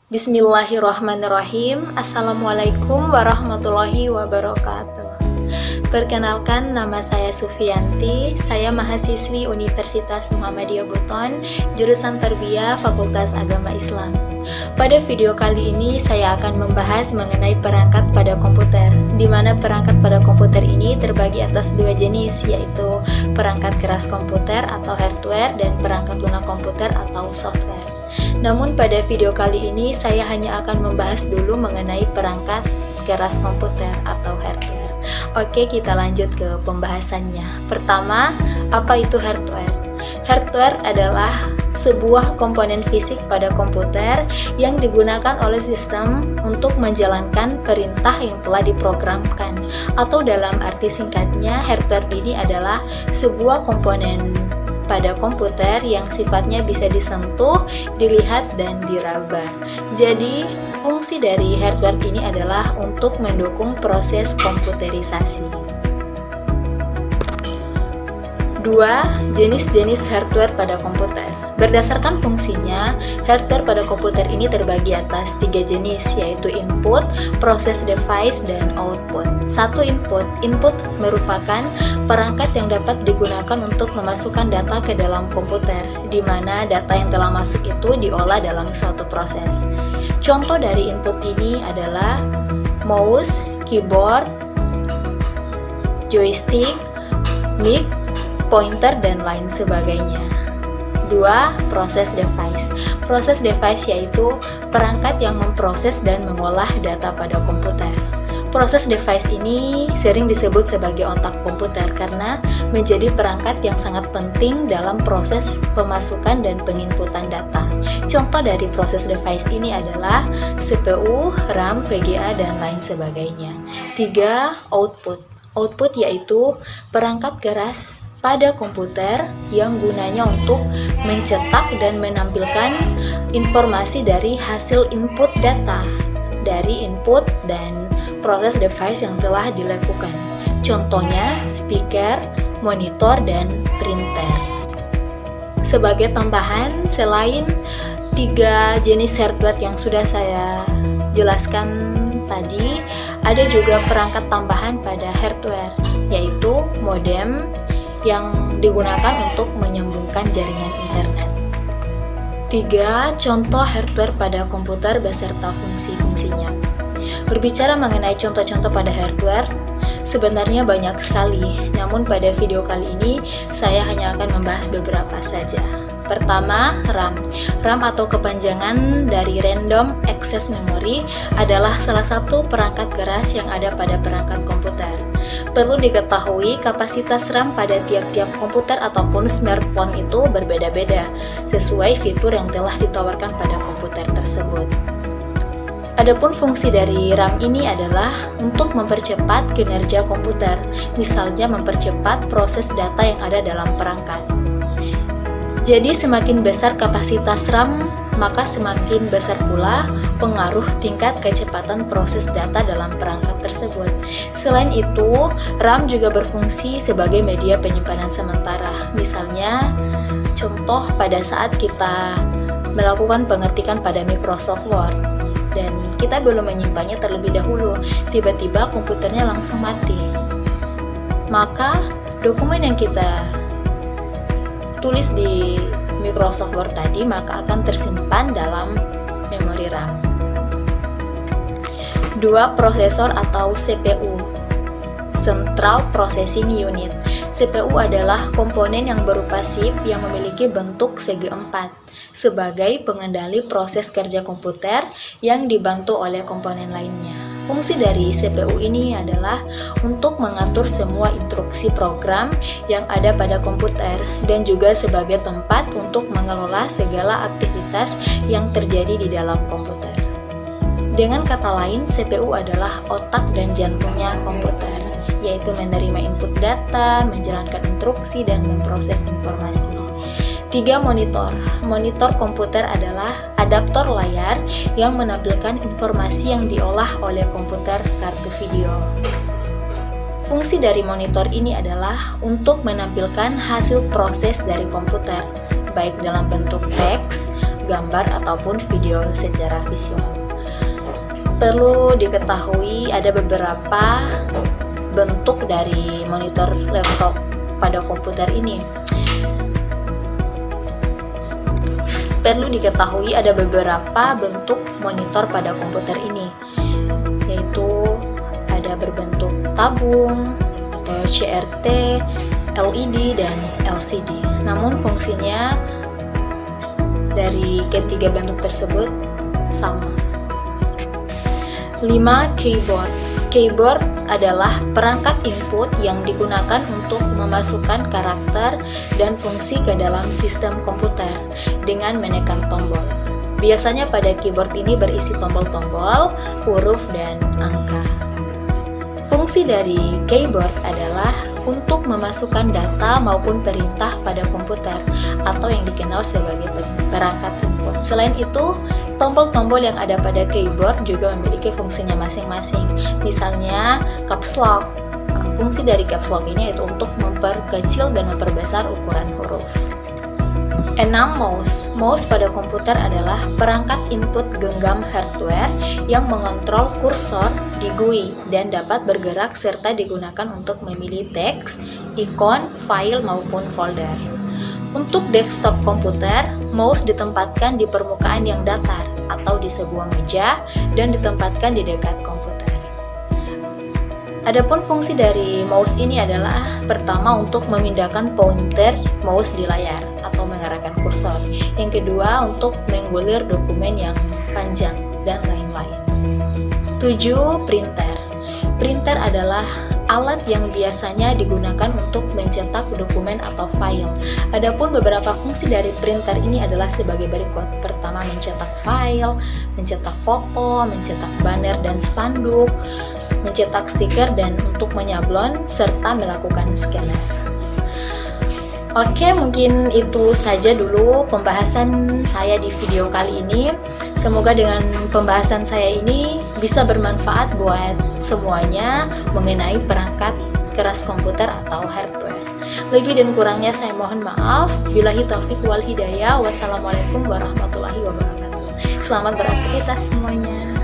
Bismillahirrahmanirrahim. Assalamualaikum warahmatullahi wabarakatuh. Perkenalkan, nama saya Sufianti. Saya mahasiswi Universitas Muhammadiyah Buton, jurusan Tarbiyah Fakultas Agama Islam. Pada video kali ini saya akan membahas mengenai perangkat pada komputer, di mana perangkat pada komputer ini terbagi atas dua jenis, yaitu perangkat keras komputer atau hardware dan perangkat lunak komputer atau software. Namun pada video kali ini saya hanya akan membahas dulu mengenai perangkat keras komputer atau hardware. Oke, kita lanjut ke pembahasannya. Pertama, apa itu hardware? Hardware adalah sebuah komponen fisik pada komputer yang digunakan oleh sistem untuk menjalankan perintah yang telah diprogramkan, atau dalam arti singkatnya, hardware ini adalah sebuah komponen pada komputer yang sifatnya bisa disentuh, dilihat, dan diraba. Jadi, fungsi dari hardware ini adalah untuk mendukung proses komputerisasi. 2. Jenis-jenis hardware pada komputer. Berdasarkan fungsinya, hardware pada komputer ini terbagi atas 3 jenis, yaitu input, process device, dan output. 1. Input. Input merupakan perangkat yang dapat digunakan untuk memasukkan data ke dalam komputer, di mana data yang telah masuk itu diolah dalam suatu proses. Contoh dari input ini adalah mouse, keyboard, joystick, mic, pointer, dan lain sebagainya. 2. Proses device. Proses device yaitu perangkat yang memproses dan mengolah data pada komputer. Proses device ini sering disebut sebagai otak komputer karena menjadi perangkat yang sangat penting dalam proses pemasukan dan penginputan data. Contoh dari proses device ini adalah CPU, RAM, VGA, dan lain sebagainya. 3. Output. Output yaitu perangkat keras pada komputer yang gunanya untuk mencetak dan menampilkan informasi dari hasil input data dari input dan proses device yang telah dilakukan. Contohnya speaker, monitor, dan printer. Sebagai tambahan, selain 3 jenis hardware yang sudah saya jelaskan tadi, ada juga perangkat tambahan pada hardware, yaitu modem yang digunakan untuk menyambungkan jaringan internet. 3. Contoh hardware pada komputer beserta fungsi-fungsinya. Berbicara mengenai contoh-contoh pada hardware, sebenarnya banyak sekali, namun pada video kali ini saya hanya akan membahas beberapa saja. Pertama, RAM. RAM atau kepanjangan dari Random Access Memory adalah salah satu perangkat keras yang ada pada perangkat komputer. Perlu diketahui, kapasitas RAM pada tiap-tiap komputer ataupun smartphone itu berbeda-beda, sesuai fitur yang telah ditawarkan pada komputer tersebut. Adapun fungsi dari RAM ini adalah untuk mempercepat kinerja komputer, misalnya mempercepat proses data yang ada dalam perangkat. Jadi semakin besar kapasitas RAM, maka semakin besar pula pengaruh tingkat kecepatan proses data dalam perangkat tersebut. Selain itu, RAM juga berfungsi sebagai media penyimpanan sementara. Misalnya, contoh pada saat kita melakukan pengetikan pada Microsoft Word dan kita belum menyimpannya terlebih dahulu, tiba-tiba komputernya langsung mati. Maka dokumen yang kita tulis di Microsoft Word tadi maka akan tersimpan dalam memori RAM. 2. Prosesor atau CPU. Central Processing Unit. CPU adalah komponen yang berupa chip yang memiliki bentuk segi empat sebagai pengendali proses kerja komputer yang dibantu oleh komponen lainnya. Fungsi dari CPU ini adalah untuk mengatur semua instruksi program yang ada pada komputer dan juga sebagai tempat untuk mengelola segala aktivitas yang terjadi di dalam komputer. Dengan kata lain, CPU adalah otak dan jantungnya komputer, yaitu menerima input data, menjalankan instruksi, dan memproses informasi. 3. Monitor. Monitor komputer adalah adaptor layar yang menampilkan informasi yang diolah oleh komputer kartu video. Fungsi dari monitor ini adalah untuk menampilkan hasil proses dari komputer, baik dalam bentuk teks, gambar ataupun video secara visual. Perlu diketahui ada beberapa bentuk dari monitor laptop pada komputer ini. Perlu diketahui ada beberapa bentuk monitor pada komputer ini, yaitu ada berbentuk tabung atau CRT, LED, dan LCD. Namun fungsinya dari ketiga bentuk tersebut sama. 5. Keyboard. Keyboard adalah perangkat input yang digunakan untuk memasukkan karakter dan fungsi ke dalam sistem komputer dengan menekan tombol. Biasanya pada keyboard ini berisi tombol-tombol, huruf, dan angka. Fungsi dari keyboard adalah untuk memasukkan data maupun perintah pada komputer atau yang dikenal sebagai perangkat input. Selain itu, tombol-tombol yang ada pada keyboard juga memiliki fungsinya masing-masing. Misalnya caps lock. Fungsi dari caps lock ini yaitu untuk memperkecil dan memperbesar ukuran huruf. 6. Mouse. Mouse pada komputer adalah perangkat input genggam hardware yang mengontrol kursor di GUI dan dapat bergerak serta digunakan untuk memilih teks, ikon, file, maupun folder. Untuk desktop komputer, mouse ditempatkan di permukaan yang datar atau di sebuah meja dan ditempatkan di dekat komputer. Adapun fungsi dari mouse ini adalah pertama untuk memindahkan pointer mouse di layar atau mengarahkan kursor. Yang kedua untuk menggulir dokumen yang panjang dan lain-lain. 7. Printer. Printer adalah alat yang biasanya digunakan untuk mencetak dokumen atau file. Adapun beberapa fungsi dari printer ini adalah sebagai berikut. Pertama, mencetak file, mencetak foto, mencetak banner dan spanduk, mencetak stiker, dan untuk menyablon serta melakukan scanner. Oke, mungkin itu saja dulu pembahasan saya di video kali ini. Semoga dengan pembahasan saya ini bisa bermanfaat buat semuanya mengenai perangkat keras komputer atau hardware. Lebih dan kurangnya saya mohon maaf. Billahi taufik wal hidayah. Wassalamualaikum warahmatullahi wabarakatuh. Selamat beraktivitas semuanya.